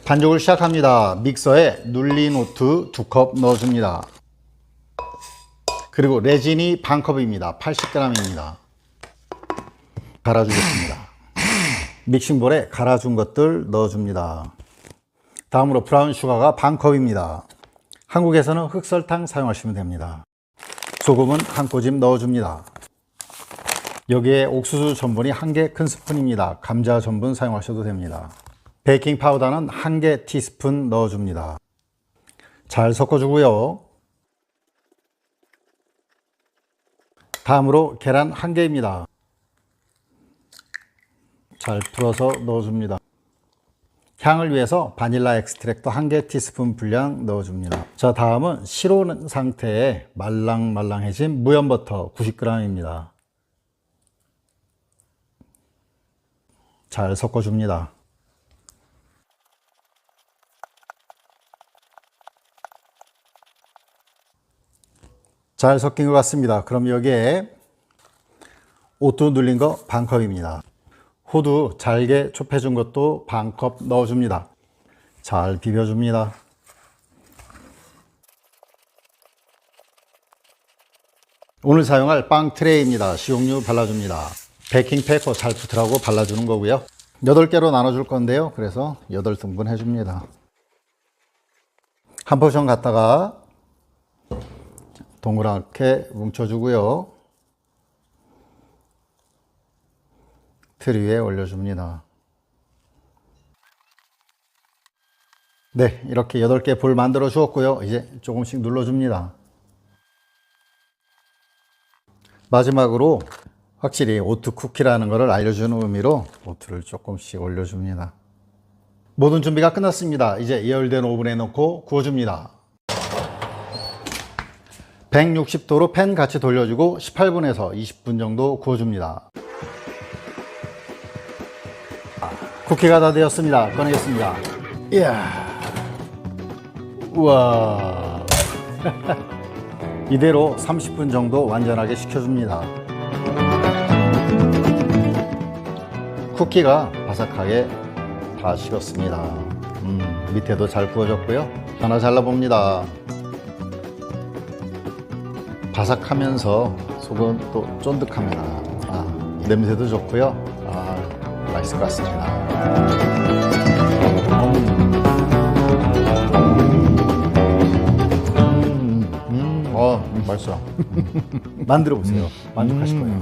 반죽을 시작합니다. 믹서에 눌린 오트 2컵 넣어줍니다. 그리고 레진이 반컵입니다. 80g입니다. 갈아주겠습니다. 믹싱볼에 갈아준 것들 넣어줍니다. 다음으로 브라운 슈가가 반컵입니다. 한국에서는 흑설탕 사용하시면 됩니다. 소금은 한 꼬집 넣어줍니다. 여기에 옥수수 전분이 1개 큰 스푼입니다. 감자 전분 사용하셔도 됩니다. 베이킹 파우더는 1개 티스푼 넣어줍니다. 잘 섞어주고요. 다음으로 계란 1개입니다. 잘 풀어서 넣어줍니다. 향을 위해서 바닐라 엑스트랙트 1개 티스푼 분량 넣어줍니다. 자, 다음은 식은 상태에 말랑말랑해진 무염버터 90g입니다. 잘 섞어줍니다. 잘 섞인 것 같습니다. 그럼 여기에 오트 눌린 거 반컵입니다. 호두 잘게 촉해준 것도 반컵 넣어줍니다. 잘 비벼줍니다. 오늘 사용할 빵 트레이입니다. 식용유 발라줍니다. 베이킹 페이퍼 잘 붙으라고 발라주는 거고요. 8개로 나눠줄 건데요. 그래서 8등분 해줍니다. 한 포션 갖다가 동그랗게 뭉쳐주고요. 틀 위에 올려줍니다. 네, 이렇게 8개 볼 만들어 주었고요. 이제 조금씩 눌러줍니다. 마지막으로 확실히 오트 쿠키라는 것을 알려주는 의미로 오트를 조금씩 올려줍니다. 모든 준비가 끝났습니다. 이제 예열된 오븐에 넣고 구워줍니다. 160도로 팬 같이 돌려주고 18분에서 20분 정도 구워줍니다. 쿠키가 다 되었습니다. 꺼내겠습니다. 이야, 우와. 이대로 30분 정도 완전하게 식혀줍니다. 쿠키가 바삭하게 다 식었습니다. 밑에도 잘 구워졌고요. 하나 잘라봅니다. 바삭하면서 속은 또 쫀득합니다. 냄새도 좋고요. 맛있을 것 같습니다. 맛있어요. 만들어 보세요. 만족하실 거예요.